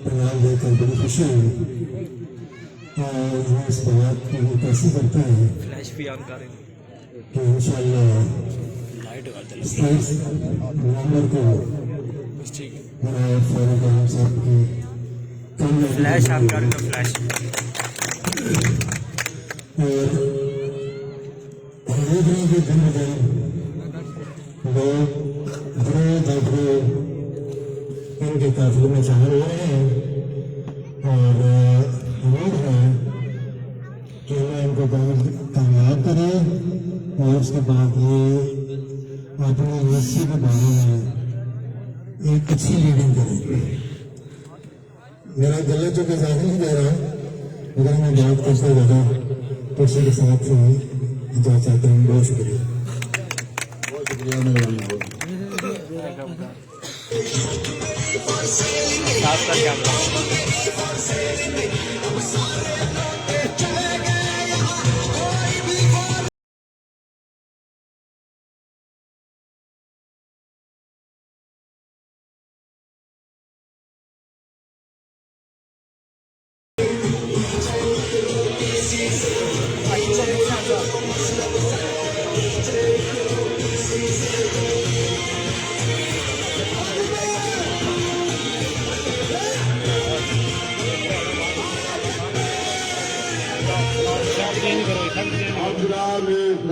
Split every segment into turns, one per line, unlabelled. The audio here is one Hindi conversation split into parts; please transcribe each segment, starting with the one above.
पैगाम देकर बड़ी खुशी हुई और वो इस बात की वो कैसे करता है
फ्लैश भी ऑन करें
कि इंशाअल्लाह 27 नवंबर को फारूक आलम साहब की
फ्लैश ऑन करें तो फ्लैश
और देख रहे कि दिन ब दिन लोग बड़े दबड़े इनके काफिले में शामिल हो रहे हैं और उम्मीद है कि मैं इनको कामयाब करें और उसके बाद ये अपनी यूनिवर्सिटी के बारे में एक अच्छी लीडिंग करें। मेरा गला जो कि ज्यादा नहीं दे रहा अगर मैं बात करता ज़्यादा तो उसी के साथ इजाज़त चाहता हूँ। बहुत शुक्रिया मेहरबानी।
साफ का कैमरा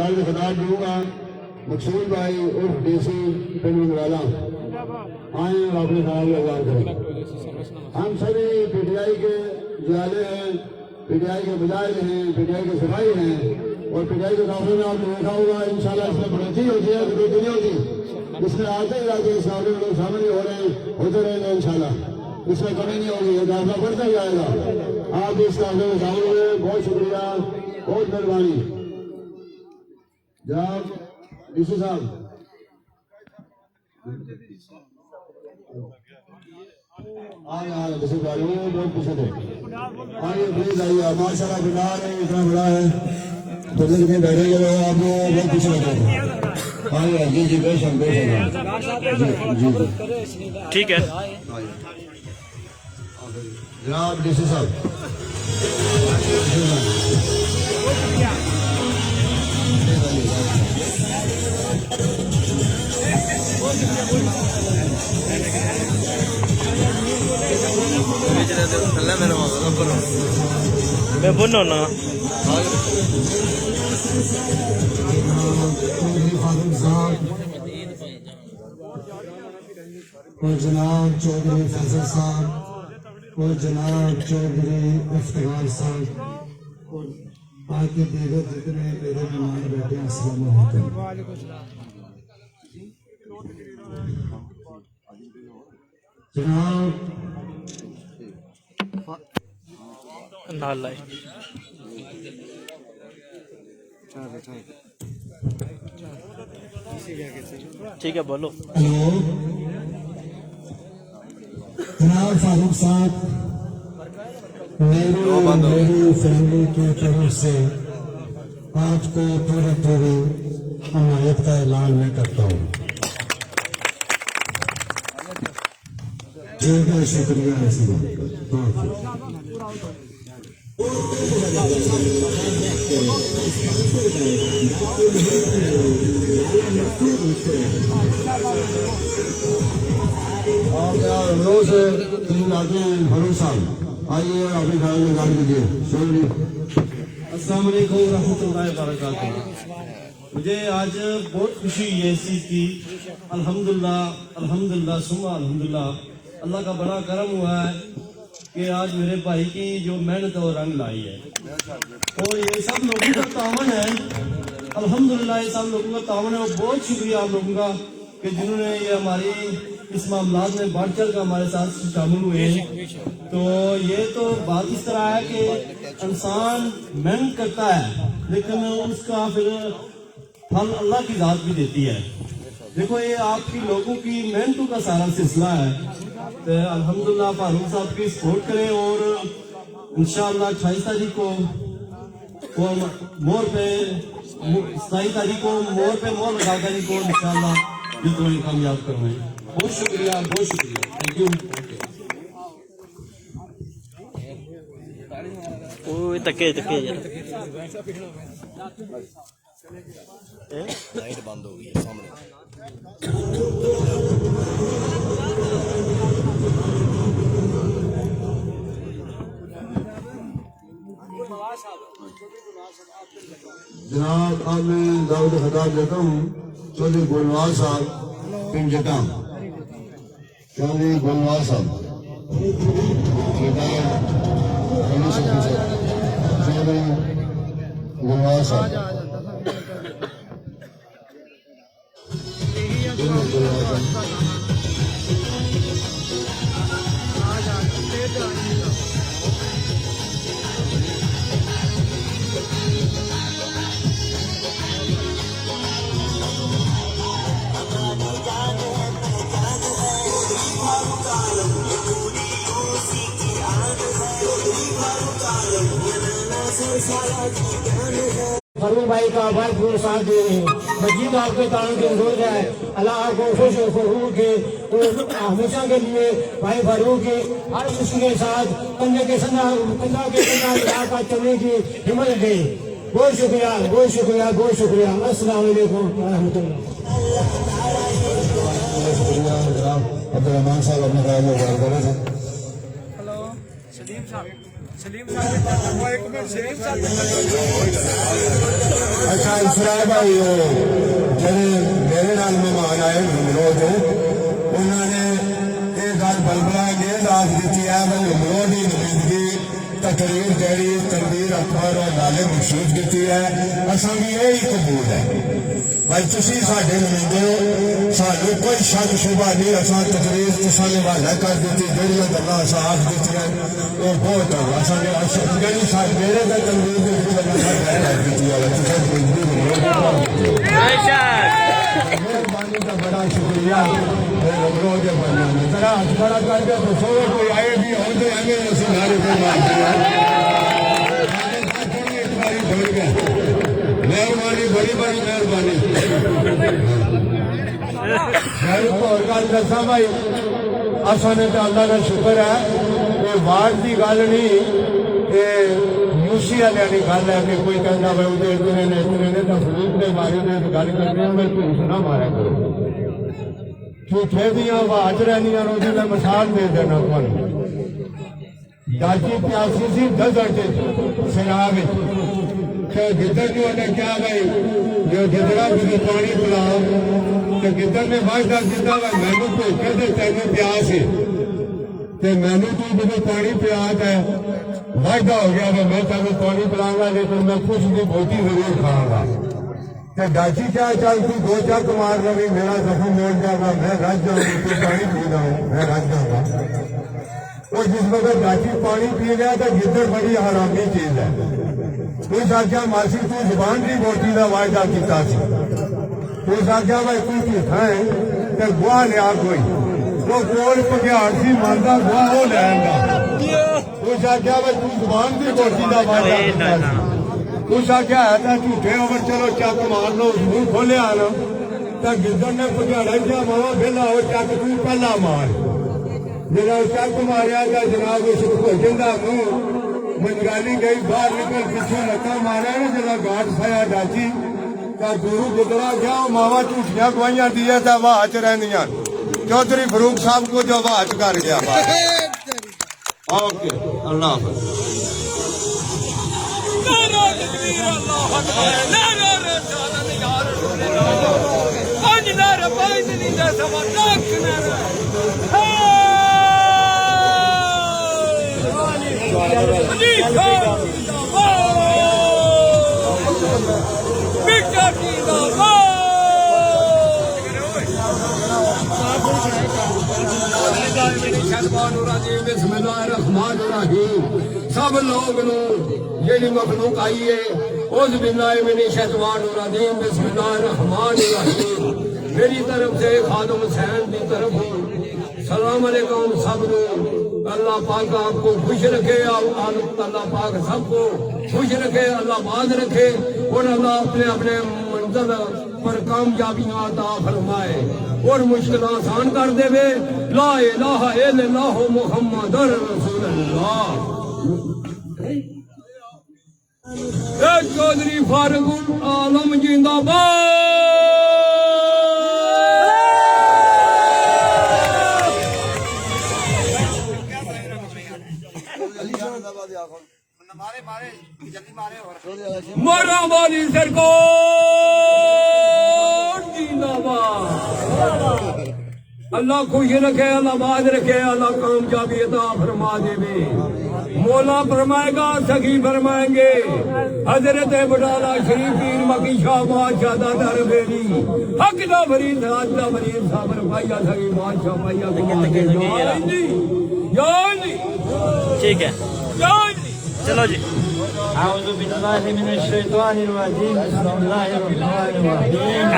मैं खिताब दूंगा मकसूद भाई उर्फ डीसी पिंड मंगवाला आए और अपने ख्याल व्यवहार करें। हम सभी पीटीआई के जाले हैं, पीटीआई के मुजाहिद हैं, पीटीआई के सिपाही हैं और पीटीआई के काफले में आपने देखा होगा इंशाल्लाह इसमें बढ़ोतरी होती है, बढ़ोतरी नहीं होती। इसमें आते ही आते इस काफले में लोग शामिल हो रहे हैं, होते रहेंगे इंशाल्लाह, इसमें कमी नहीं होगी, ये काफला बढ़ता जाएगा। आप इस काफले में शामिल हुए, बहुत शुक्रिया, बहुत मेहरबानी। जनाब डीसी साहब आइए डीसी साहब बहुत पीछे थे, आइए प्लीज आइए। माशाल्लाह बिनार है इतना बड़ा है तो लेकिन बैठेंगे लोग आप लोग बहुत पीछे बैठे थे। आइए जी जी बेशक बेशक जी जी
ठीक है।
जनाब डीसी साहब
मैं बोलना ना
और जनाब चौधरी फैसल साहब और जनाब चौधरी इफ्तिखार साहब और बाकी दीगर जितने मेरे मेहमान बैठे हैं अस्सलाम वालेकुम। जनाब
नालाई ठीक है बोलो।
हेलो जनाब फारूक साहब, मेरी फैमिली की तरफ से आपको पूरी पूरी हमायत का ऐलान मैं करता हूँ। जी बहुत शुक्रिया ऐसी बात से तीन आगे फरूक साहब आइए और अपने ख्याल में गाड़ी दीजिए।
अस्सलाम वालेकुम रहमतुल्लाहि व बरकातुहू। मुझे आज बहुत खुशी हुई है इस चीज़ की। अल्हम्दुलिल्लाह अल्हम्दुलिल्लाह सुम्मा अल्हम्दुलिल्लाह, अल्लाह का बड़ा करम हुआ है कि आज मेरे भाई की जो मेहनत और रंग लाई है और ये सब लोगों का तावन है। अल्हम्दुलिल्लाह ये सब लोगों का तावन है और बहुत शुक्रिया आप लोगों का कि जिन्होंने ये हमारी इस मामला में बढ़ चढ़ कर हमारे साथ शामिल हुए। तो ये तो बात इस तरह है कि इंसान मेहनत करता है लेकिन उसका फिर फल अल्लाह की जात भी देती है। देखो ये आपकी लोगों की मेहनतों का सारा सिलसिला है। तो अल्हम्दुलिल्लाह फारूक साहब की सपोर्ट करें और इंशाअल्लाह 28 तारीख को मोर पे 27 तारीख को मोर पे मोर लगाकर इनको इंशाअल्लाह ये तो कामयाब करवाएं। बहुत शुक्रिया थैंक यू।
ओए तके तके यार
लाइट बंद हो गई है सामने।
जनाब अब मैं दाऊद खिताब देता हूँ चौधरी गोलवाल साहब पिंड जटा। चौधरी गोलवाल साहब चौधरी गोलवाल साहब
फरूक भाई का भरपूर साथ दे रहे हैं। मस्जिद आपके तारों की रोज है। अल्लाह आपको खुश फरूक के हमेशा के लिए भाई फरूक की हर खुशी के साथ कंधे के कंधा का चलने की हिम्मत दे। बहुत शुक्रिया बहुत शुक्रिया बहुत शुक्रिया। अस्सलाम वालेकुम रहमतुल्लाह।
शुक्रिया जनाब अब्दुल साहब अपने ख्याल में बात कर रहे थे। अच्छा इसराइल भाई जेडे मेरे नाल मेहमान आए नमरोद उन्होंने ये गल बलबला के दास दी है भाई नमरोद की नुमाइंदगी तकरीर जड़ी तनवीर अकबर और नाले मखसूस की है असा भी यही कबूल है भाई तुसी साडे नुमाइंदे हो सानू कोई शक शुबा नहीं असा तकरीर तुसा ने हवाला कर दी जड़ियां गल्लां असा आख दित्तियां वो बहुत है असा ने जड़ी साड मेरे का तनवीर दे विच अल्लाह कर दी है तुसा मेहरबानी का बड़ा शुक्रिया नमरोद के बनने में जरा हाथ खड़ा करके दसो कोई आए भी हो तो हमें सिंगारे पे मारते हैं मेहरबानी बड़ी बड़ी मेहरबानी और गल दसा भाई असा ने तो अल्लाह का शुक्र है कोई वार की गल नहीं यूसी वाले की गल है कि कोई कहता भाई उधर इतने ने तो फरूक के बारे में गल करते हैं मैं झूठ ना मारा करो झूठे दियां आवाज रहनिया रोजी मैं मिसाल दे देना तुम दाची प्यासी सी डेजर्ट शराब गिद्दर ने उन्हें क्या भाई जो गिदड़ा मुझे पानी पिलाओ तो गिद्दर ने वायदा किया भाई मैनू भूखे तो तेन प्यास है मैनू तू मुझे पानी पिया है वायदा हो गया मैं तेन पानी पिलाऊंगा लेकिन मैं कुछ भी बोटी जरूर खाऊंगा तो दाची क्या चल तू दो चक मार रही मेरा जख्म मोड़ जाएगा मैं रज जाऊंगी तू पानी पी रहा हूँ मैं रज जाऊंगा और जिस वक्त दाची पानी पी गया तो गिद्दर बड़ी हरामी चीज है उस आख्या मासी तू जुबान की बोटी का वायदा किया उस आख्या भाई तू झूठा है तो गुआ लिया कोई वो कोल भग्याड़ सी मानता गुआ वो लैंगा उस आख्या भाई तू जुबान की बोटी का वायदा किया उस आख्या है तो झूठे होकर चलो चक मार लो मुंह खोलिया ना तो गिद्दर ने भग्याड़ा क्या मावा बेला हो चक तू पहला मार जरा चक मारिया तो जनाब उस भोजन का मुंह मंजगाली गई बाहर निकल पीछे लता मारा ना जरा गाट खाया डाची का गुरु गुजरा गया मावा झूठिया गवाइया दिया था वाह च रहिंदियां चौधरी फरूक साहब को जो वाह च कर गया ओके अल्लाह हाफिज सब लोग जी मखलूक आई है उस बिल्लाह मिनी शैतान रजीम बिस्मिल्लाहिर्रहमानिर्रहीम मेरी तरफ से खादम हुसैन की तरफ सलाम अलैकुम सब अल्लाह पाक आपको खुश रखे अल्लाह पाक सबको खुश रखे अल्लाह बाद रखे और अल्लाह अपने अपने मंजिल पर कामयाबियां अता फरमाए और मुश्किल आसान कर देवे। ला इलाहा इल्लल्लाह मुहम्मदुर रसूलुल्लाह।
चौधरी फारूक आलम जिंदाबाद। मोराबादी सरकार जिंदाबाद। अल्लाह खुश रखे, अल्लाह बाज रखे, अल्लाह कामयाबी अता फरमा देवे। मौला फरमाएगा, सखी फरमाएंगे। हजरत बटाला शरीफ पीर मकी शाह बादशाह दादर बेली हक दा फरीद राज दा फरीद साबर पाइया सखी बादशाह पाइया जी।
ठीक है, चलो जी।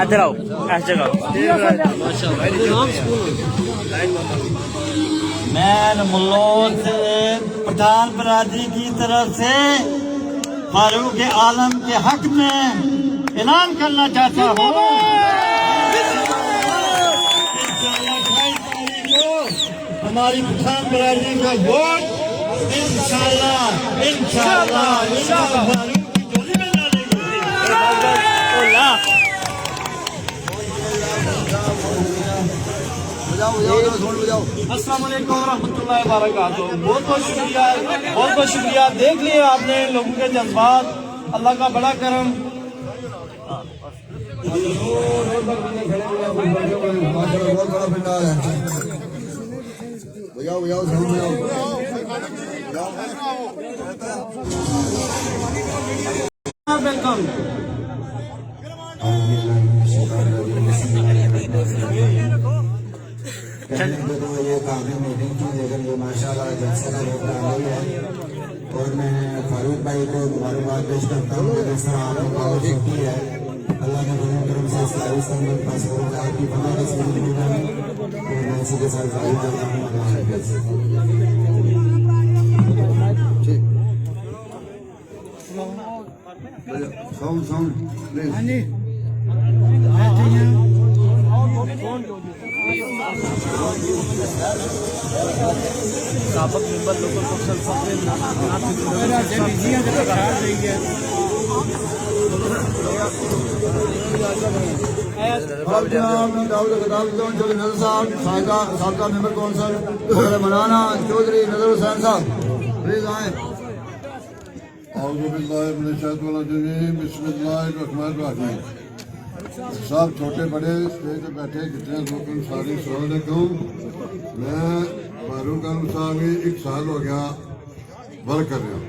इधर आओ, ऐसी जगह।
मैं मुल्लों से पठान बरादरी की तरफ से फारूक आलम के हक में ऐलान करना चाहता हूँ। 28 तारीख को हमारी पठान बरादरी का वोट इंशाअल्लाह फारूक की झोली में डालेंगे।
अस्सलाम वालेकुम रहमतुल्लाहि व बरकातहू। बहुत बहुत शुक्रिया। देख लिए आपने लोगों के जज्बात, अल्लाह का बड़ा करम।
बहुत बड़ा पंडाल है। बजाओ बजाओ साउंड बजाओ।
वेलकम।
कहने को तो ये काफी मीटिंग थी, लेकिन ये माशाल्लाह जलसे का रोक रहा है। और मैं फारूक भाई को मुबारकबाद पेश करता हूँ। जिस तरह आपने बहुत शक्ति है, अल्लाह के बड़े करम से इस्लामी संगठन पास करूँगा आपकी फना की सुनने में मैं इसी के साथ जारी करता हूँ। Sound sound please.
साबक मेंबर लोगों को
साबका मेंबर कौंसिल मौलाना चौधरी नजर हुसैन साहब प्लीज आए। बिस्मिल्लाहिर्रहमानिर्रहीम। सब छोटे बड़े स्टेज पे बैठे जितने लोग सारी सलाम। मैं फारूक आलम साहब ही 1 साल हो गया वर्क कर रहा।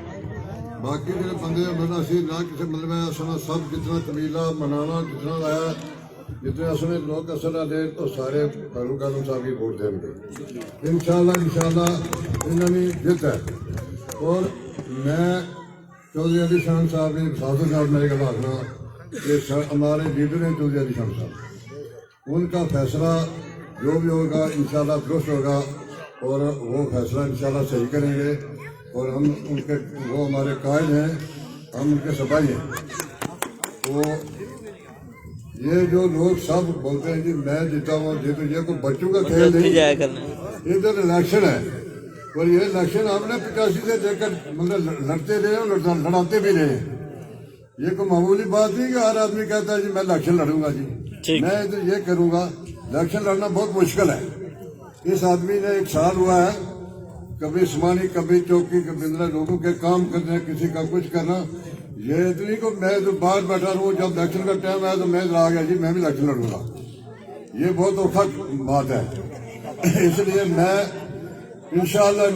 बाकी जो बंदे मतलब असी ना किसी मतलब असना सब जितना कबीला मनाना जितना आया जितने असने लोग असना दे तो सारे फारूक आलम साहब की वोट देंगे इंशाल्लाह इन्होंने जित है। और मैं चौधरी अली शान साहब साधु साहब मेरे गल आखना ये हमारे लीडर हैं चौधरी अली शान साहब। उनका फैसला जो भी होगा इंशाल्लाह दुरुस्त होगा और वो फैसला इंशाल्लाह सही करेंगे। और हम उनके वो हमारे कायल हैं, हम उनके सफाई हैं। तो ये जो लोग सब बोलते हैं कि मैं जीता हूँ जीतू, ये कोई बच्चों का खेल नहीं। इधर इलेक्शन है और ये इलेक्शन आपने 85 से लेकर मतलब लड़ते रहे और लड़ाते भी रहे। ये कोई मामूली बात नहीं कि हर आदमी कहता है जी मैं इलेक्शन लड़ूंगा जी, मैं तो ये करूंगा। इलेक्शन लड़ना बहुत मुश्किल है। इस आदमी ने 1 साल हुआ है, कभी समानी कभी चौकी कभी लोगों के काम करना, किसी का कुछ करना। ये इतनी को मैं तो बाहर बैठा रहूं, जब इलेक्शन का टाइम आया तो मैं आ गया जी मैं भी इलेक्शन लड़ूंगा। ये बहुत औखा बात है। इसलिए मैं इंशाल्लाह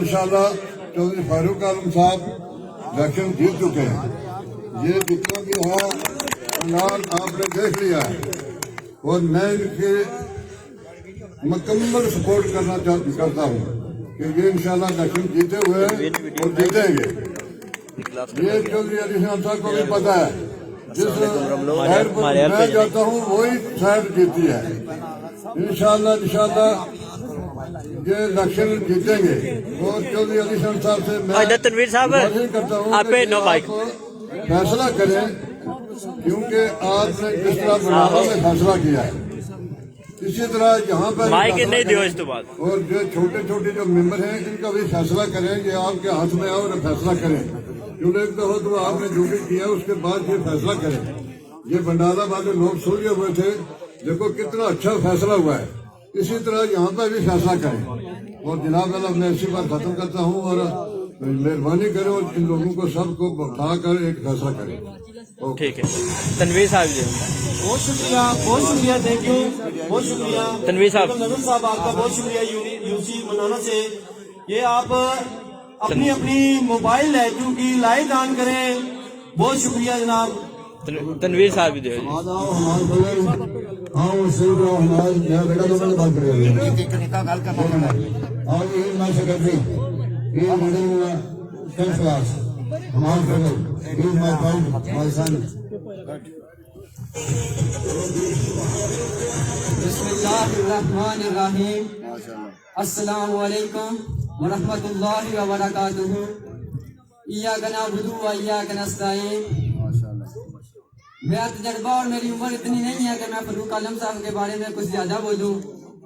चौधरी फारूक आलम साहब इलेक्शन जीत चुके हैं। ये जितना भी है आपने देख लिया है और मैं इनके मुकम्मल सपोर्ट करता हूँ कि ये इंशाल्लाह इलेक्शन जीते हुए और जीतेंगे। ये चौधरी अली शान साहब को भी पता है, जिस साइड पर मैं जाता हूँ वही साइड जीती है। इंशाल्लाह ये इलेक्शन जीतेंगे। और चौधरी अली शान साहब से मैं
तनवीर साहब
करता हूँ
फैसला करें, क्योंकि आपने जिस तरह बनाना में फैसला किया है इसी तरह यहाँ पर
नहीं दियो इस तो बाद।
और जो छोटे छोटे जो मेंबर हैं इनका भी फैसला करें, ये आपके हाथ में आओ और फैसला करें।
चुने के हो तो आपने जो भी किया उसके बाद ये फैसला करें। ये भंडारा वाले लोग सोचे हुए थे, देखो कितना अच्छा फैसला हुआ है, इसी तरह यहाँ पर भी फैसला करें। और जनाब अल्लाह मैं इसी बात खत्म करता हूँ और मेहरबानी करें और इन लोगों को सबको बैठा कर एक फैसला करें।
ठीक है। तनवीर साहब जी,
बहुत शुक्रिया, थैंक यू, बहुत शुक्रिया
तनवीर साहब।
नजर साहब आपका बहुत शुक्रिया यूसी मनाना से। ये आप अपनी अपनी मोबाइल लाइटों की लाइट ऑन करें। बहुत शुक्रिया जनाब।
तनवीर साहब भी दे
हाँ वो सही रहा हमारा मेरा बेटा तो मैंने बात करेगा और ये माई सेक्रेटरी ये रीडिंग 10th क्लास हमारा he is my friend my सन।
बिस्मिल्लाहिर्रहमानिर्रहीम। अस्सलामु अलैकुम व रहमतुल्लाहि व बरकातुहू। इय्याका नअबुदु व इय्याका नस्तईन। मेरा तजर्बा और मेरी उम्र इतनी नहीं है कि मैं फरूक आलम साहब के बारे में कुछ ज्यादा बोलूं।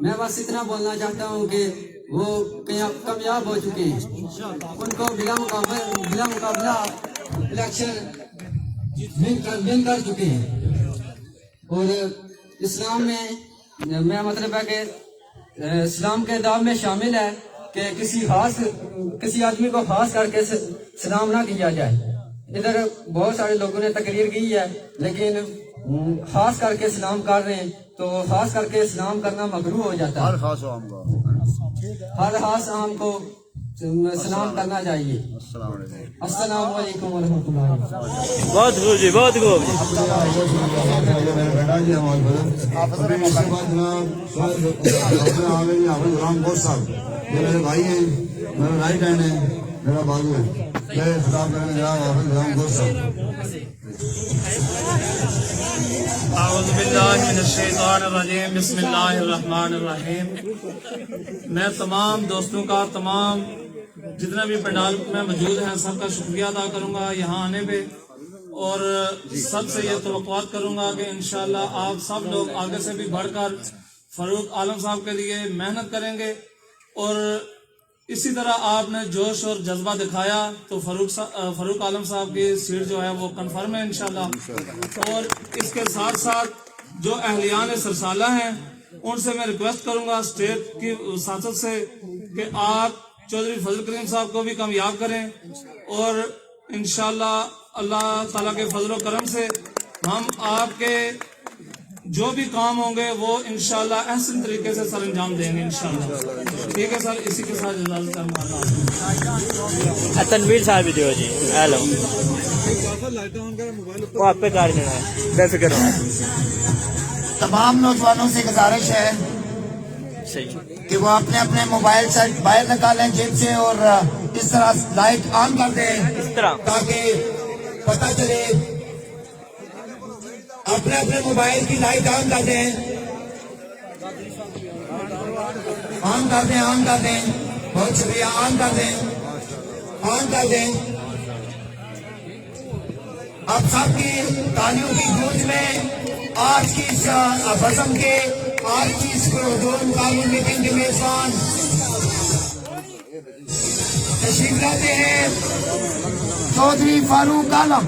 मैं बस इतना बोलना चाहता हूं कि वो कामयाब हो चुके हैं, उनको बिला मुकाबला इलेक्शन विन कर चुके हैं। और इस्लाम में मैं मतलब है कि इस्लाम के दाव में शामिल है कि किसी आदमी को खास करके सलाम ना किया जाए। इधर बहुत सारे लोगों ने तकरीर की है, लेकिन खास करके सलाम कर रहे हैं, तो खास करके सलाम करना मकरूह हो जाता है। हर खास आम को सलाम करना चाहिए। अस्सलाम वालेकुम व रहमतुल्लाह।
बहुत खूब जी, बहुत खूब।
ये मेरे भाई हैं, मेरा राइट हैंड है, मेरा बाजू है। मैं खिताब करने जा रहा हूँ गुलाम गोश साहब।
बिस्मिल्लाहिर्रहमानिर्रहीम। मैं तमाम दोस्तों का, तमाम जितने भी पंडाल में मौजूद हैं, सबका शुक्रिया अदा करूंगा यहाँ आने पे, और सबसे ये तवक्कुआत करूंगा कि इंशाल्लाह आप सब लोग आगे से भी बढ़कर फरूक आलम साहब के लिए मेहनत करेंगे। और इसी तरह आपने जोश और जज्बा दिखाया तो फरूक आलम साहब की सीट जो है वो कंफर्म है इंशाल्लाह। और इसके साथ साथ जो अहलियान सरसाला हैं उनसे मैं रिक्वेस्ट करूंगा स्टेट की सांसद से कि आप चौधरी फजल करीम साहब को भी कामयाब करें, और इंशाल्लाह अल्लाह ताला के फजल करम से हम आपके जो भी काम होंगे वो इंशाल्लाह एहसन तरीके से सर अंजाम देंगे इंशाल्लाह। ठीक है सर, इसी के साथ इजाजत है।
तनवीर साहब भी दो जी। हेलो, वो आप पे कार नहीं है, बेफिक्र हो।
तमाम नौजवानों से गुजारिश है
सही
कि वो अपने अपने मोबाइल से बाहर निकालें जेब से और इस तरह लाइट ऑन कर दें,
इस तरह
ताकि पता चले। अपने अपने मोबाइल की लाइट ऑन कर दें, ऑन कर दें, ऑन कर दें। बहुत शुक्रिया, ऑन कर दें, ऑन कर दें। अब सबकी तालियों की गूंज में आज की बसम के आज की स्कूल कानून मीटिंग के मेजबान तशरीफ लाते हैं चौधरी फारूक आलम।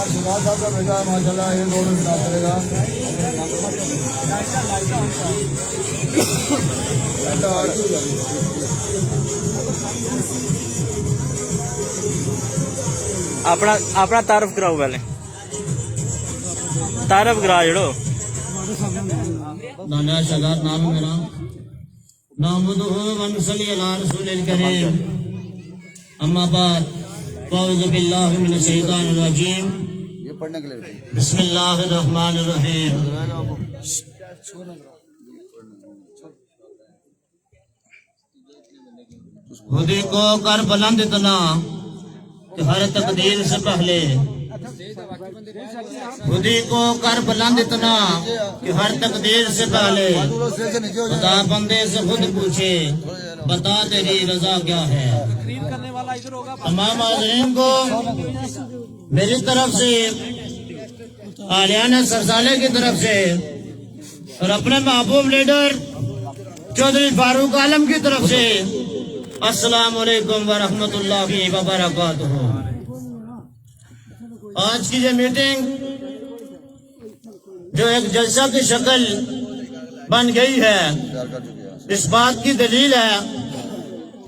सुभाष साहब का बेटा माशाल्लाह ये दोनों खिताब करेगा।
अपना अपना तारफ कराओ, पहले तारफ करा जड़ो।
नाना शगात नाम है मेरा, नामुदुहु व नसल्ली अला रसूलिल करीम। अम्मा बाद अऊज़ु बिल्लाहि मिनश शैतानिर रजीम।
ये पढ़ने के लिए
बिस्मिल्लाहिर रहमानिर रहीम। खुदी को कर बुलंद इतना कि हर तकदीर से पहले, खुदी को कर बुलंद इतना कि हर तकदीर से पहले खुदा बंदे से खुद पूछे बता तेरी रजा क्या है। तमाम हाज़रीन को मेरी तरफ से, आलियाना सरसाले की तरफ से
और अपने महबूब लीडर चौधरी फारूक आलम की तरफ से अस्सलाम वालेकुम व रहमतुल्लाहि व बरकातुहू। आज की ये मीटिंग जो एक जलसा की शक्ल बन गई है, इस बात की दलील है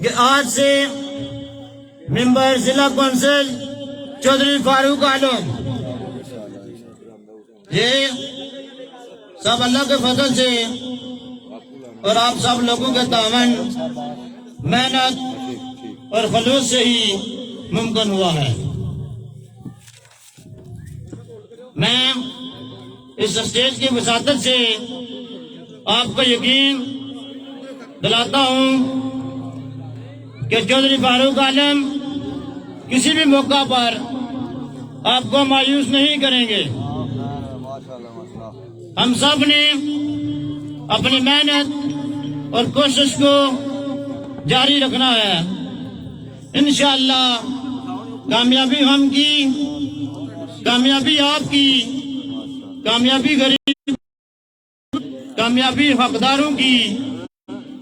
कि आज से मेंबर जिला कौंसिल चौधरी फारूक आलम, ये सब अल्लाह के फजल से और आप सब लोगों के तावन, मेहनत और खलूस से ही मुमकिन हुआ है। मैं इस स्टेज की वसातत से आपको यकीन दिलाता हूं कि चौधरी फारूक आलम किसी भी मौका पर आपको मायूस नहीं करेंगे। हम सब ने अपनी मेहनत और कोशिश को जारी रखना है। इंशाअल्लाह कामयाबी हमकी, कामयाबी आपकी, कामयाबी गरीब, कामयाबी हकदारों की,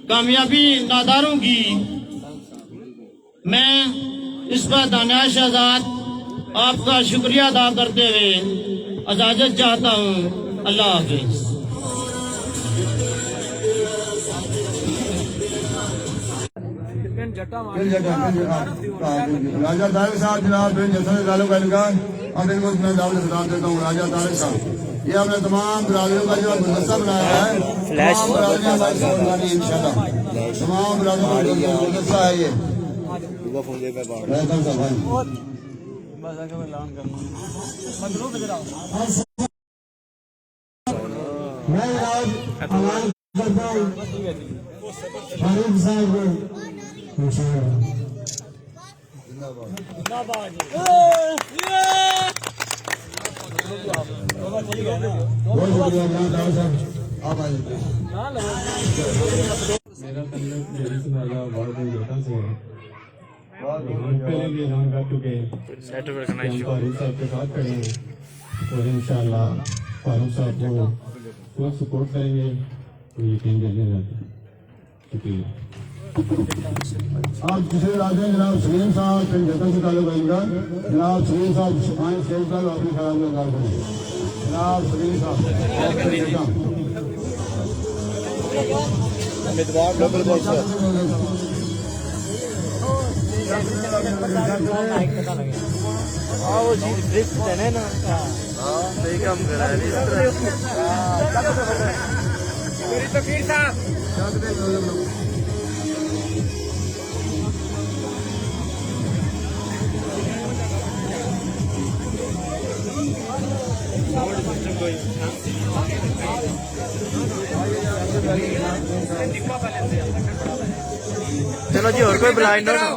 कामयाबी नादारों की। मैं इस पर दानिश आजाद आपका शुक्रिया अदा करते हुए इजाजत चाहता हूँ। अल्लाह हाफिज।
राजा तारिक साहब जनाब बिन जसन तालुका इनका अब इनको मैं दावत खिताब देता हूँ। राजा तारिक साहब, ये हमने तमाम बिरादरियों का जो गुलदस्ता बनाया है, तमाम बिरादरियां हमारी साथ इंशाल्लाह, तमाम बिरादरियों का गुलदस्ता है ये।
मैं आज आवाज करता हूँ फारूक साहब को इंशाअल्लाह। बहुत शुक्रिया अल्लाह साहब, आप आइए।
मेरा तल्लुक मेरी वाला वार्ड जोटा से है। हम पहले भी ऐलान कर चुके हैं कि हम फारूक साहब के साथ खड़े हैं और इंशाअल्लाह फारूक साहब को पूरा सपोर्ट करेंगे, तो यकीन देने रहता है। शुक्रिया।
आप दूसरे राजा जनाब सलीम साहब फिर जतन से ताल्लुक इनका, जनाब सलीम साहब आए शेख साहब अपनी खराब में कार करेंगे। जनाब सलीम साहब
आओ जी ब्रिज देने ना। हाँ सही काम कर रहा है। चलो जी और कोई ब्लाइंड हो ना।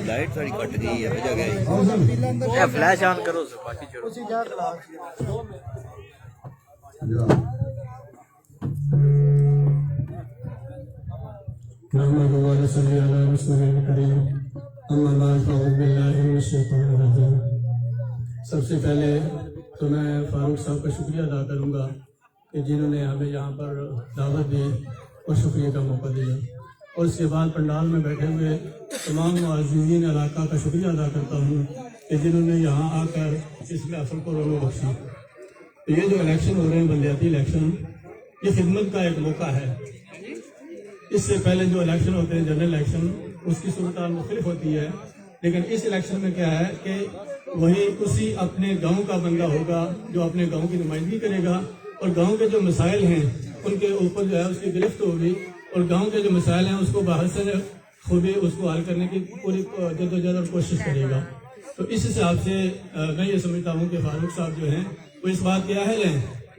लाइट थोड़ी कट गई है जगह, फ्लैश ऑन करो बाकी छोड़ो।
सबसे पहले तो मैं फारूक साहब का शुक्रिया अदा करूंगा कि जिन्होंने हमें यहाँ पर दावत दी और शुक्रिया का मौका दिया, और उसके बाद पंडाल में बैठे हुए तमाम मुअज़्ज़िनीन इलाका का शुक्रिया अदा करता हूँ कि जिन्होंने यहाँ आकर इस महफ़िल को रौनक बख्शी। तो ये जो इलेक्शन हो रहे हैं, बलदियाती इलेक्शन, ये खिदमत का एक मौका है। इससे पहले जो इलेक्शन होते हैं, जनरल इलेक्शन, उसकी सूरत मुख्तलिफ होती है, लेकिन इस इलेक्शन में क्या है कि वही उसी अपने गांव का बंदा होगा जो अपने गांव की नुमाइंदगी करेगा, और गांव के जो मसाइल हैं उनके ऊपर जो है उसकी गिरफ्त होगी, और गांव के जो मसाइल हैं उसको बहसन खूबी उसको हल करने की पूरी जद्दोजहद और कोशिश करेगा। तो इस हिसाब से मैं ये समझता हूँ कि फारूक साहब जो हैं वो इस बात के अहल हैं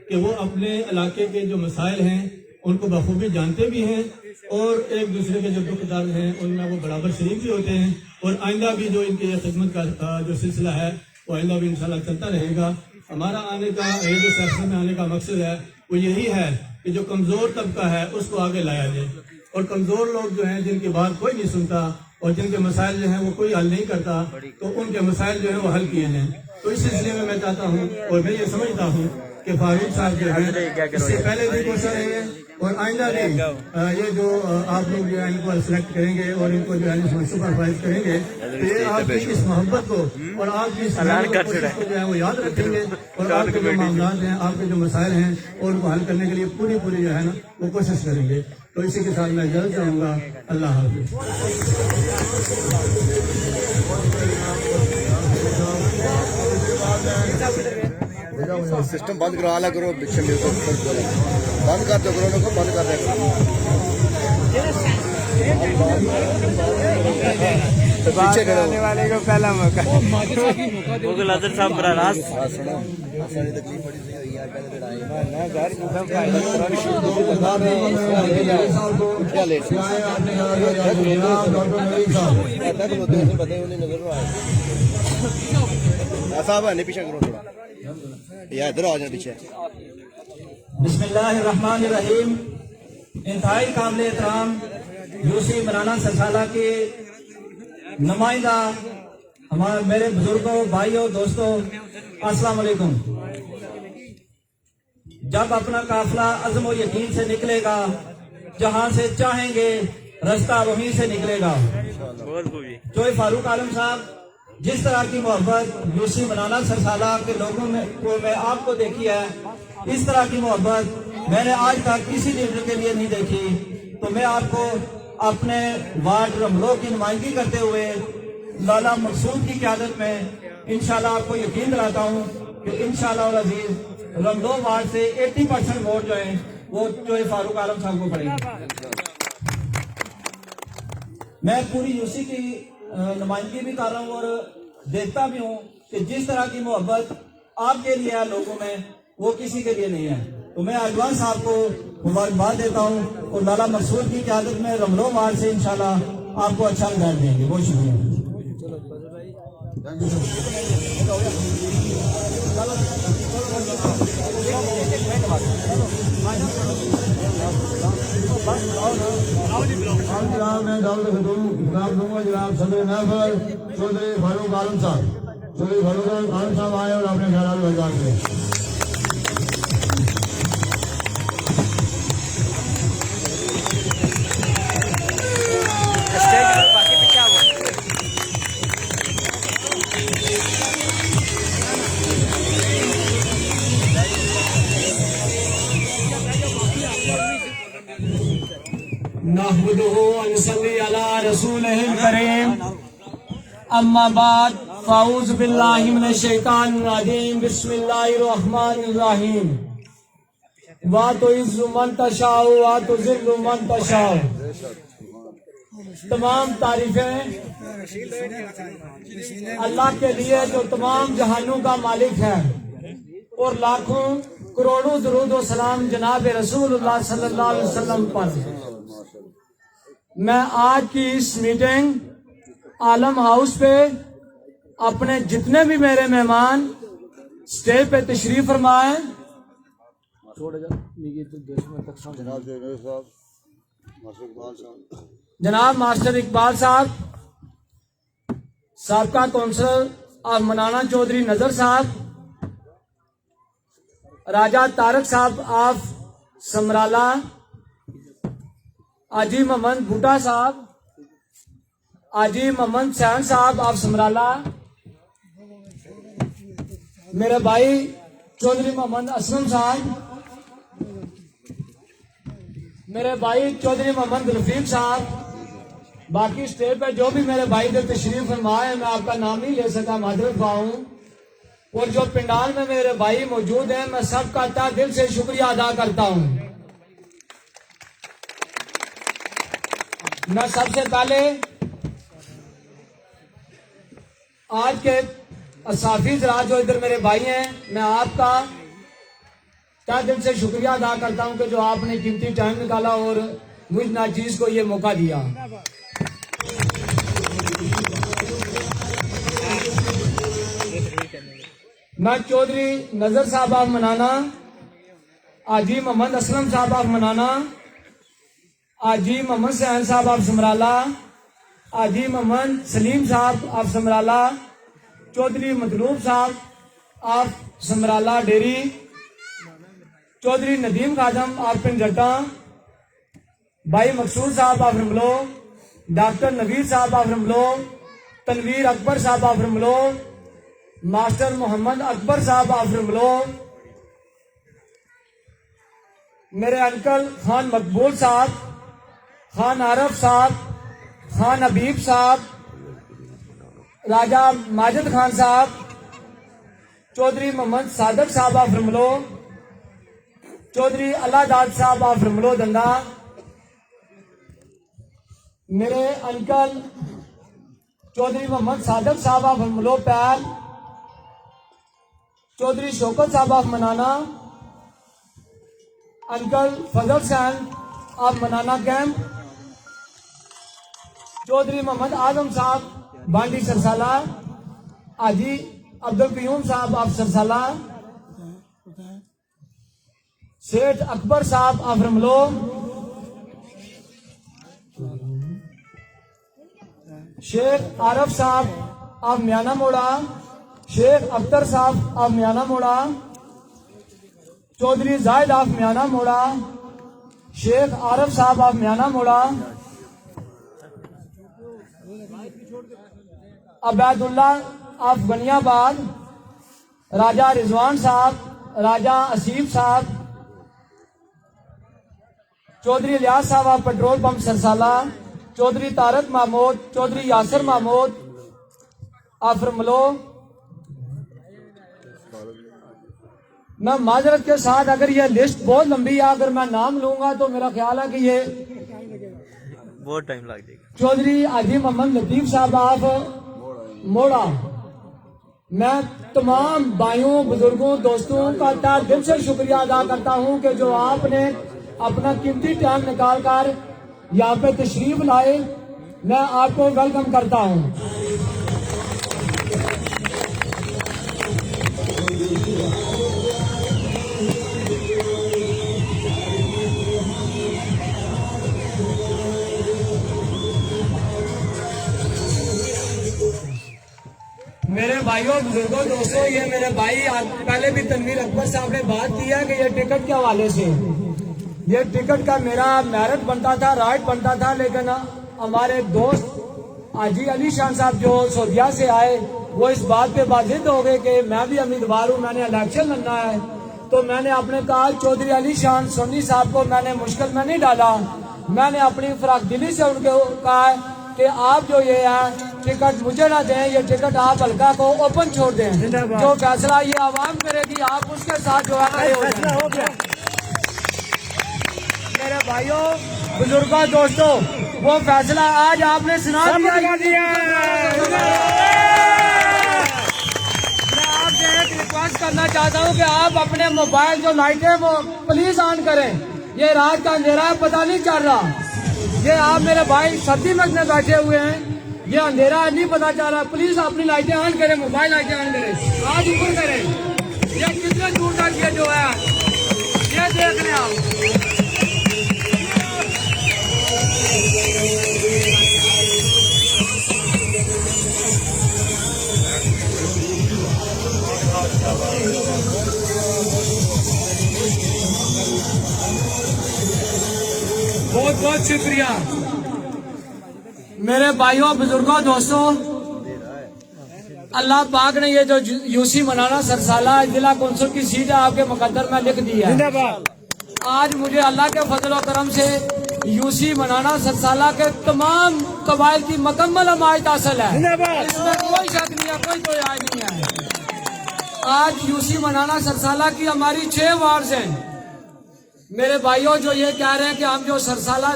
कि वो अपने इलाके के जो मसाइल हैं उनको बखूबी जानते भी हैं, और एक दूसरे के जो दुख दर्द हैं उनमें वो बराबर शरीक भी होते हैं। और आइंदा भी जो इनकी खिदमत का जो सिलसिला है वो आइंदा भी इंशाल्लाह चलता रहेगा। हमारा आने का, ये जो सेक्शन में आने का मकसद है वो यही है कि जो कमज़ोर तबका है उसको आगे लाया जाए, और कमज़ोर लोग जो हैं जिनकी बात कोई नहीं सुनता और जिनके मसाइल जो हैं वो कोई हल नहीं करता, तो उनके मसाइल जो हैं वो हल किए जाएँ। तो इस सिलसिले में मैं चाहता हूँ और मैं ये समझता हूँ कि फारूक साहब जो है इससे पहले भी कोसा रहे हैं और आइंदा भी ये जो आप लोग जो है इनको सिलेक्ट करेंगे और इनको जो है सुपरवाइज करेंगे तो ये आपकी इस मोहब्बत को और आपकी इस कोशिश को जो है वो याद रखेंगे और आपके जो मामला हैं, आपके जो मसाइल हैं और उनको हल करने के लिए पूरी जो है ना वो कोशिश करेंगे। तो इसी के साथ मैं जल्द चाहूँगा। अल्लाह हाफिज़।
सिस्टम बंद करा ला करो, बंद कर दो करो, उनको बंद कर दे पीछे
आने वाले को पहला मौका। मुगल आजर साहब बड़ा रास
साहब है पीछे करो थोड़ा, या इधर आ जाए पीछे।
बिस्मिल्लाहिर्रहमानिर्रहीम। इंतहाई काबिल एहतराम यूसी मौलाना सरसाला के नुमाइंदा, हमारे मेरे बुजुर्गों, भाइयों, दोस्तों, अस्सलाम वालेकुम। जब अपना काफिला अज़्म और यकीन से निकलेगा, जहां से चाहेंगे रास्ता वहीं से निकलेगा। जो फारूक आलम साहब जिस तरह की मोहब्बत यूसी मौलाना सरसाला के लोगों में को मैं आपको देखी है, इस तरह की मोहब्बत मैंने आज तक किसी लीडर के लिए नहीं देखी। तो मैं आपको अपने वार्ड रमलो की नुमाइंदगी करते हुए लाला मकसूद की क़यादत में इंशाल्लाह आपको यकीन दिलाता हूँ कि इंशाल्लाह अज़ीज़ रमलो वार्ड से 80% वोट जो है वो जो फारूक आलम साहब को पड़ेगी। मैं पूरी यूसी की नुमाइंदगी भी कर रहा हूँ और देखता भी हूँ कि जिस तरह की मोहब्बत आपके लिए है लोगों में, वो किसी के लिए नहीं है। तो मैं एडवांस साहब को मुबारकबाद देता हूँ और लाला मकसूद की क़यादत में रमलो वार्ड से इंशाल्लाह आपको अच्छा रिजल्ट देंगे। बहुत शुक्रिया।
मैं दाऊद खिताब दूंगा जनाब सदर नफर चौधरी फारूक आलम साहब। चौधरी फारूक आलम साहब आए और अपने ख्याल बजा करें।
नहमदुहु व नसल्ली अला रसूलिहिल करीम। अम्मा बाद फ़ाऊज़ बिल्लाहि मिनश शैतानिर रजीम। बिस्मिल्लाहिर रहमानिर रहीम। वा तुइज़्ज़ु मन तशाउ वा तुज़िल्लु मन तशाउ। तमाम तारीफें अल्लाह के लिए जो तमाम जहानों का मालिक है और लाखों करोड़ों दुरूद व सलाम जनाब रसूलुल्लाह सल्लल्लाहु अलैहि वसल्लम पर। मैं आज की इस मीटिंग आलम हाउस पे अपने जितने भी मेरे मेहमान स्टेज पे तशरीफ फरमाए, जनाब मास्टर इकबाल साहब, साबका कौंसल और मौलाना चौधरी नजर साहब, राजा तारक साहब ऑफ समराला, आजी मोहम्मद बूटा साहब, आजी मोहम्मद सैन साहब ऑफ समराला, मेरे भाई चौधरी मोहम्मद असलम साहब, मेरे भाई चौधरी मोहम्मद रफीक साहब, बाकी स्टेज पे जो भी मेरे भाई जो तशरीफ फरमाए, मैं आपका नाम नहीं ले सका, माजरत पाऊँ। और जो पंडाल में मेरे भाई मौजूद हैं, मैं सबका तहे दिल से शुक्रिया अदा करता हूँ। मैं सबसे पहले आज के असाफी ज़रात जो इधर मेरे भाई हैं, मैं आपका तहे दिल से शुक्रिया अदा करता हूं कि जो आपने कीमती टाइम निकाला और मुझ नाचीज को ये मौका दिया। मैं चौधरी नजर साहब ऑफ मनाना, आजी मोहम्मद असलम साहब ऑफ मनाना, आजी मोहम्मद सैन साहब ऑफ समराला, आजी मोहम्मद सलीम साहब ऑफ समराला, चौधरी मतलूब साहब आप समराला डेरी, चौधरी नदीम खादम आप पिंड जट्टा, भाई मकसूद साहब आप रमलो, डॉक्टर नवीर साहब आप रमलो, तनवीर अकबर साहब आप रमलो, मास्टर मोहम्मद अकबर साहब आप रमलो, मेरे अंकल खान मकबूल साहब, खान आरफ साहब, खान हबीब साहब, राजा माजिद खान साहब, चौधरी मोहम्मद सादक साहब आप रमलो, चौधरी अल्लाहदाद साहब आप रमलो दंदा, मेरे अंकल चौधरी मोहम्मद सादक साहब आप रमलो पैल, चौधरी शौकत साहब आप मनाना, अंकल फजल सैन आप मनाना कैंप, चौधरी मोहम्मद आजम साहब बांडी सरसाला, हाजी अब्दुल कयूम साहब आप सरसाला, सेठ अकबर साहब आप रमलो, शेख आरफ साहब आप म्याना मोड़ा, शेख अख्तर साहब आप म्याना मोड़ा, चौधरी जायद आप म्याना मोड़ा, शेख आरफ साहब आप म्याना मोड़ा, अबैदुल्ला आप गनियाबाद, राजा रिजवान साहब, राजा असीफ साहब, चौधरी इलियास साहब आप पेट्रोल पंप सरसाला, चौधरी तारक महमूद, चौधरी यासर महमूद आप रमलो। मैं माजरत के साथ अगर ये लिस्ट बहुत लंबी है, अगर मैं नाम लूंगा तो मेरा ख्याल है कि ये
बहुत टाइम लग जाएगा।
चौधरी हाजी मोहम्मद लतीफ साहब आप मोड़ा। मैं तमाम भाइयों, बुजुर्गों, दोस्तों का तहे दिल से शुक्रिया अदा करता हूं कि जो आपने अपना कीमती टाइम निकाल कर यहाँ पे तशरीफ लाए। मैं आपको वेलकम करता हूं। मेरे भाइयों, बुजुर्गों, दोस्तों, ये मेरे भाई पहले भी तनवीर अकबर साहब ने बात की है कि ये टिकट के हवाले से, ये टिकट का मेरा मेरिट बनता था, राइट बनता था, लेकिन हमारे दोस्त हाजी अली शान साहब जो सऊदीया से आए, वो इस बात पे बाजिद हो गए कि मैं भी उम्मीदवार हूँ, मैंने इलेक्शन लड़ना है। तो मैंने अपने कहा चौधरी अली शान सोनी साहब को मैंने मुश्किल में नहीं डाला। मैंने अपनी फराख दिली से उनको कहा कि आप जो ये है टिकट मुझे ना दें, ये टिकट आप हल्का को ओपन छोड़ दें। जो फैसला ये आवाम करेगी आप उसके साथ जो है फैसला हो गया। मेरे भाइयों, बुजुर्गों, दोस्तों, वो फैसला आज आपने सुना दिया। मैं आपसे एक रिक्वेस्ट करना चाहता हूँ कि आप अपने मोबाइल जो लाइटें वो प्लीज ऑन करें। ये रात का अंधेरा है, पता नहीं चल रहा। ये आप मेरे भाई सर्दी में बैठे हुए हैं, ये अंधेरा नहीं पता चल रहा। प्लीज अपनी लाइटें ऑन करें, मोबाइल लाइटें ऑन करें, हाथ ऊपर करें। ये कितने दूर तक ये जो है ये देख लें आप। बहुत बहुत शुक्रिया मेरे भाइयों, बुजुर्गों, दोस्तों। अल्लाह पाक ने ये जो यूसी मनाना सरसाला जिला कौंसिल की सीट है आपके मुकद्दर में लिख दी है। आज मुझे अल्लाह के फजल और करम से यूसी मनाना सरसाला के तमाम कबाइल की मुकम्मल हमायत हासिल है। इसमें कोई शक नहीं है, कोई राय नहीं है। आज यूसी मनाना सरसाला की हमारी 6 वार्ड हैं। मेरे भाइयों, जो ये कह रहे हैं कि हम जो सरसाला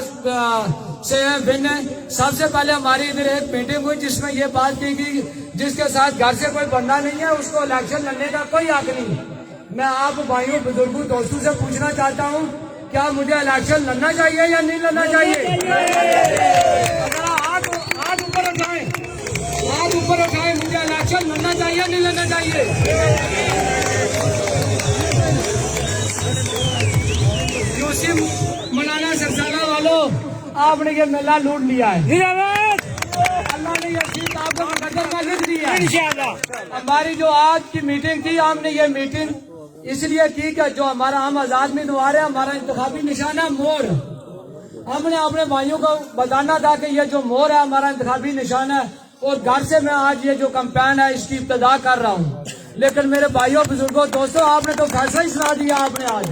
से भिन्न है, सबसे पहले हमारी इधर एक मीटिंग हुई जिसमें ये बात की गई जिसके साथ घर से कोई बंदा नहीं है उसको इलेक्शन लड़ने का कोई हक नहीं। मैं आप भाइयों, बुजुर्गों, दोस्तों से पूछना चाहता हूँ, क्या मुझे इलेक्शन लड़ना चाहिए या नहीं लड़ना चाहिए? हाथ ऊपर उठाएं, हाथ ऊपर उठाएं। मुझे इलेक्शन लड़ना चाहिए नहीं लड़ना चाहिए? यूसी मनाना सरसाला वालों, आपने ये मेला लूट लिया है। अल्लाह ने ये सीट आपको मुकद्दर में लिख दी है। हमारी जो आज की मीटिंग थी, हमने ये मीटिंग इसलिए की कि जो हमारा हम आजाद उम्मीदवार है, हमारा इंतखाबी निशाना मोर, हमने अपने भाइयों को बताना था कि ये जो मोर है हमारा इंतखाबी निशान है, और घर से मैं आज ये जो कैंपेन है इसकी इब्तिदा कर रहा हूँ। लेकिन मेरे भाइयों बुजुर्गों दोस्तों, आपने तो फैसला ही सुना दिया आपने आज।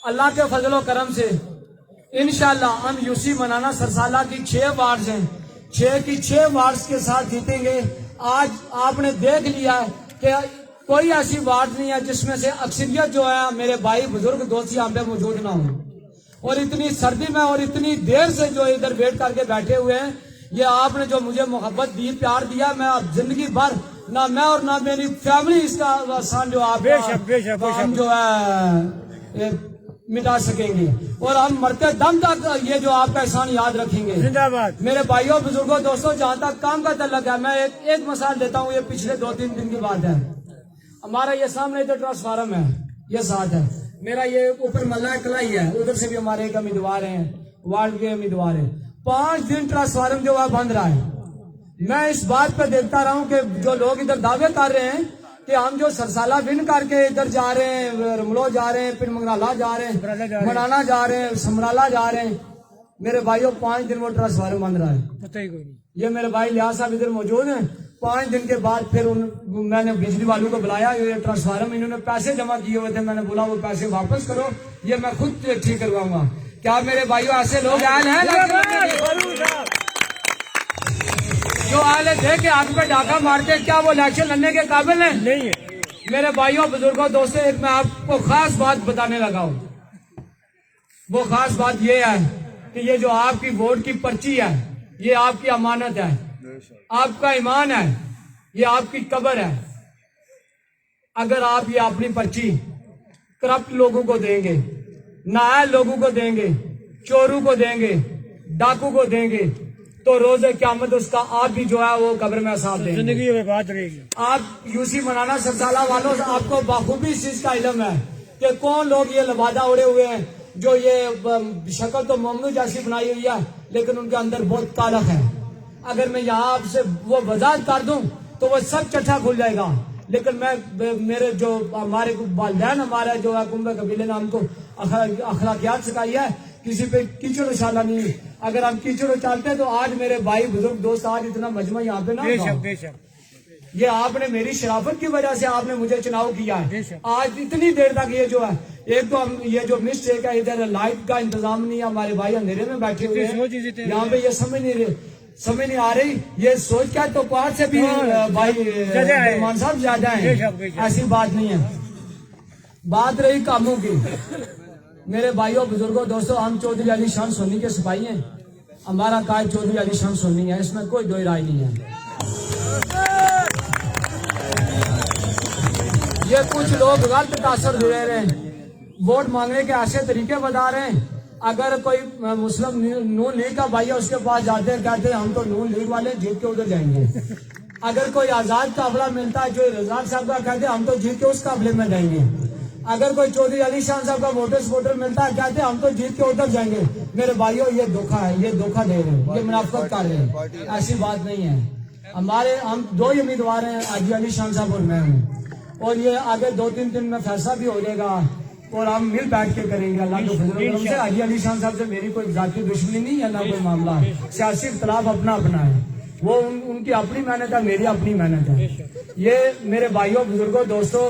अल्लाह के फजलो करम से इंशाल्लाह हम यूसी मनाना सरसाला की 6 वार्ड हैं, 6 की 6 वार्ड के साथ जीतेंगे। आज आपने देख लिया है कि कोई ऐसी वार्ड नहीं है जिसमें से अक्सरियत जो है मेरे भाई बुजुर्ग दोस्त यहाँ पे मौजूद ना हो। और इतनी सर्दी में और इतनी देर से जो इधर वेट करके बैठे हुए हैं, ये आपने जो मुझे मोहब्बत दी, प्यार दिया, मैं अब जिंदगी भर ना मैं और ना मेरी फैमिली इसका आसान जो आप हम जो है मिटा सकेंगे, और हम मरते दम तक ये जो आपका एहसान याद रखेंगे। जिंदाबाद। मेरे भाइयों बुजुर्गों दोस्तों, जहाँ तक काम का तल्लक है, मैं एक मिसाल देता हूँ। ये पिछले 2-3 दिन की बात है। हमारा ये सामने इधर ट्रांसफार्म है, ये साथ है मेरा, ये ऊपर मल्ला कलाई है, उधर से भी हमारे एक उम्मीदवार हैं, वार्ड के उम्मीदवार हैं। 5 दिन ट्रांसफार्म जो है बंद रहा है। मैं इस बात पे देखता रहा हूँ कि जो लोग इधर दावे कर रहे हैं कि हम जो सरसाला विन करके इधर जा रहे हैं, रमलो जा रहे हैं, फिर मंगराला जा रहे हैं, मनाना जा रहे हैं, समराला जा रहे हैं, मेरे भाइयों 5 दिन वो ट्रांसफार्म बंद रहा है। ये मेरे भाई लिहाज साहब इधर मौजूद हैं। 5 दिन के बाद फिर मैंने बिजली वालों को बुलाया, ये ट्रांसफार्म इन्होंने पैसे जमा किए हुए थे, मैंने बोला वो पैसे वापस करो, ये मैं खुद ठीक करवाऊंगा। क्या मेरे भाइयों ऐसे लोग आयल हैं जो आले थे कि हाथ पे डाका मारते, क्या वो इलेक्शन लड़ने के काबिल है? नहीं है। मेरे भाइयों बुजुर्गों दोस्तों, एक मैं आपको खास बात बताने लगा हूँ। वो खास बात ये है कि ये जो आपकी वोट की पर्ची है, ये आपकी अमानत है, आपका ईमान है, ये आपकी कब्र है। अगर आप ये अपनी पर्ची करप्ट लोगों को देंगे, नाअहल लोगों को देंगे, चोरों को देंगे, डाकू को देंगे, तो रोज़े क़यामत उसका आप भी जो है वो कब्र में साथ देंगे, जिंदगी में बात रहेगी। आप यूसी मनाना सरसाला वालों से आपको बाखूबी इस चीज का इल्म है कि कौन लोग ये लबादा उड़े हुए हैं, जो ये शक्ल तो मोमनू जैसी बनाई हुई है, लेकिन उनके अंदर बहुत तालक है। अगर मैं यहाँ आपसे वो वजाहत कर दूं तो वो सब चट्ठा खुल जाएगा। लेकिन मैं मेरे जो हमारे वालिदैन हमारे जो है कुंभ कबीले ने हमको अखलाकियात सिखाई है, किसी पे कीचड़ उछाला नहीं। अगर हम कीचड़ उछालते तो आज मेरे भाई बुजुर्ग दोस्त आज इतना मजमा यहाँ पे ना होगा। ये आपने मेरी शराफत की वजह से आपने मुझे चुनाव किया है। आज इतनी देर तक ये जो है, एक तो हम ये जो मिस्टेक है, इधर लाइट का इंतजाम नहीं है, हमारे भाई अंधेरे में बैठे हुए हैं, यहाँ पे ये समझ नहीं आ रही। ये सोच क्या तो पार से भी भाई रहमान साहब ज्यादा है, ऐसी बात नहीं है। बात रही कामों की, मेरे भाइयों बुजुर्गों दोस्तों, हम चौधरी अली शान सोनी के सिपाही हैं। हमारा कायद चौधरी अली शान सोनी है, इसमें कोई दो राय नहीं है। ये कुछ लोग गलत तासर दे रहे हैं, वोट मांगने के ऐसे तरीके बता रहे हैं। अगर कोई मुस्लिम नून लीग का भाई है, उसके पास जाते हैं, कहते हैं हम तो नून लीग वाले, जीत के उधर जाएंगे। अगर कोई आजाद काफिला मिलता है जो रजाक साहब का, कहते हैं हम तो जीत के उस काफिले में जाएंगे। अगर कोई चौधरी अली शान साहब का वोटर सपोर्टर मिलता है, कहते हैं हम तो जीत के उधर जाएंगे। मेरे भाइयों, ये धोखा है, ये धोखा दे रहे हैं, ये मुनाफिकत कर रहे हैं, ऐसी बात नहीं है। हम 2 ही उम्मीदवार हैं, हाजी अली शान साहब और मैं हूँ, और ये आगे 2-3 दिन में फैसला भी हो जाएगा और हम मिल बैठ के करेंगे। अल्लाह के फजल से हाजी अली शान साहब से मेरी कोई जाती दुश्मनी नहीं है, ना कोई मामला। सियासी इख्तलाफ अपना अपना है, वो उनकी अपनी मेहनत है, मेरी अपनी मेहनत है। ये मेरे भाइयों बुजुर्गों दोस्तों,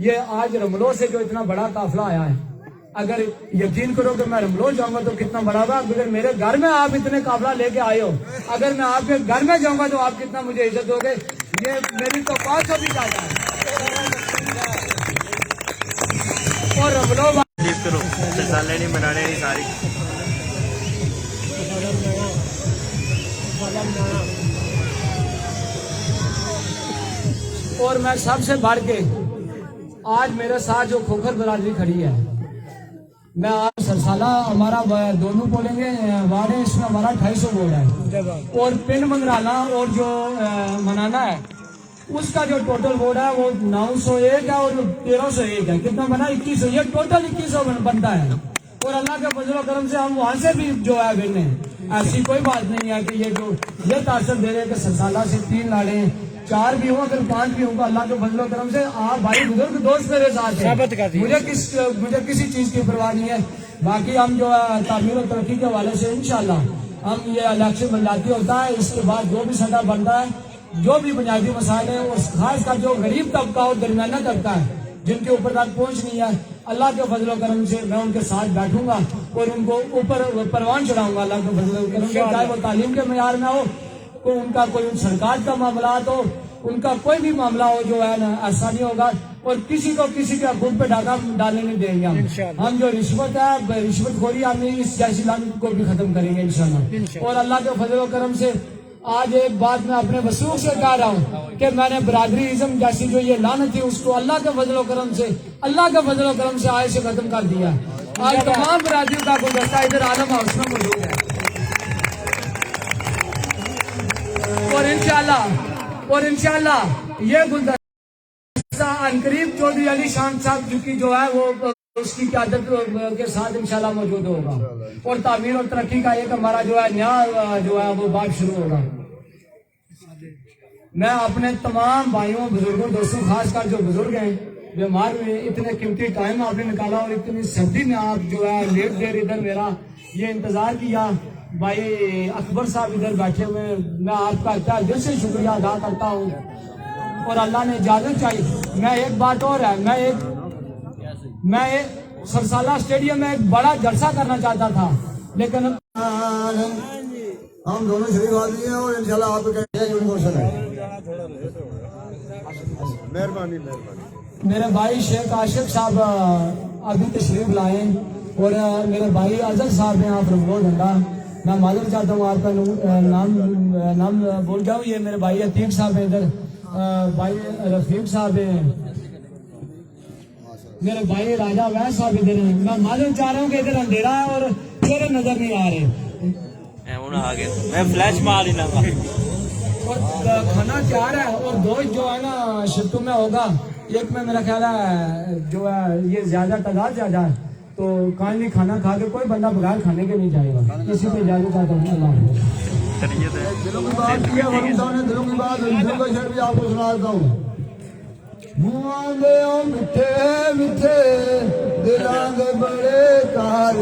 ये आज रमलो से जो इतना बड़ा काफिला आया है, अगर यकीन करो कि मैं रमलो जाऊंगा तो कितना बड़ा होगा। अगर मेरे घर में आप इतने काफिला लेके आए हो, अगर मैं आपके घर में जाऊंगा तो आप कितना मुझे इज्जत दोगे, ये मेरी तो 500 भी ज्यादा है। और रमलो
करो सरसाले नहीं बनाने नहीं सारी।
और मैं सबसे बढ़ के आज मेरे साथ जो खोखर बरादरी खड़ी है, मैं आज सरसाला हमारा दोनों बोलेंगे वार्ड है, इसमें हमारा 250 वोट है, और पिंड मंगराला और जो मनाना है उसका जो टोटल वोट है वो 901 है और 1301 है। कितना बना? 2100। ये टोटल 2100 बनता है, और अल्लाह के फजल करम से हम वहां से भी जो है विन है। ऐसी कोई बात नहीं है कि ये जो ये तासर दे रहे हैं कि सरसाला से 3 लाड़े 4 भी हो अगर 5 भी होगा, अल्लाह के फजल करम से आप भाई बुजुर्ग दोस्त मेरे साथ हैं, मुझे किसी चीज की परवाह नहीं है। बाकी हम जो है तामीर और तरक्की के हवाले से इंशाल्लाह हम ये इलेक्शन बुनियादी होता है, इसके बाद जो भी सदा बनता है, जो भी बुनियादी मसाइल है, और खासकर जो गरीब तबका और दरमियाना तबका है जिनके ऊपर तक पहुंच नहीं है, अल्लाह के फजल करम से मैं उनके साथ बैठूंगा और उनको ऊपर परवान चढ़ाऊंगा अल्लाह के फजल करम से। चाहे वो तालीम के मैार में हो, तो उनका कोई सरकार का मामला हो, उनका कोई भी मामला हो जो है ना ऐसा नहीं होगा, और किसी को किसी के हकूक पे डाका डालने नहीं देंगे हम जो रिश्वत है, रिश्वतखोरी हम इस जैसी लानत को भी खत्म करेंगे इंशाल्लाह। और अल्लाह के फजल करम से आज एक बात मैं अपने वसूख से कह रहा हूँ कि मैंने बरादरी इज्म जैसी जो ये लानत थी उसको अल्लाह के फजल करम से आज से खत्म कर दिया। आज तमाम बरादरियों का गुलदस्ता इधर आलम हाउस में मौजूद है, और इंशाल्लाह ये गुलदस्ता अनकरीब चौधरी अली शान साहब की जो है वो उसकी क़यादत के साथ इंशाल्लाह मौजूद होगा, और तामीर और तरक्की का एक हमारा जो है नया जो है वो बात शुरू होगा। मैं अपने तमाम भाइयों बुजुर्गों दोस्तों खासकर जो बुजुर्ग हैं बीमार हुए, इतने कीमती टाइम आपने निकाला और इतनी सर्दी में आप जो है लेट देर इधर मेरा ये इंतजार किया। भाई अकबर साहब इधर बैठे हुए, मैं आपका क्या दिल से शुक्रिया अदा करता हूँ, और अल्लाह ने इजाजत चाहिए। मैं एक बात और है, मैं एक सरसाला स्टेडियम में एक बड़ा जलसा करना चाहता था, लेकिन
हम दोनों शरीफ आदमी हैं और इंशाल्लाह आपका मेहरबानी।
मेरे भाई शेख आशिक साहब अभी तशरीफ लाए, और मेरे भाई अजहर साहब हैं आप रंगो झंडा, मैं माजर चाहता हूँ आपका नाम बोल जाऊँ। ये मेरे भाई अतीक साहब हैं इधर, भाई रफीक साहब हैं, मेरे भाई राजा वैस साहब इधर हैं। मैं मालूम चाह रहा हूँ कि इधर अंधेरा है और चेहरे नजर नहीं आ रहे,
मैं फ्लैश मार ही ना,
और खाना तैयार है, और दो जो है ना शिफ्टों में होगा, एक में मेरा ख्याल है जो है ये ज्यादा तादाद ज्यादा है, तो काइंडली खाना खा के कोई बंदा बगैर खाने के नहीं जाएगा। इसी पे इजाजत चाहता हूँ।
दिलों की बात की है, दिलों की बात दिलों का शेर भी आपको सुनाता हूँ। मुँह दे मिठे मिठे दिलां दे बड़े काले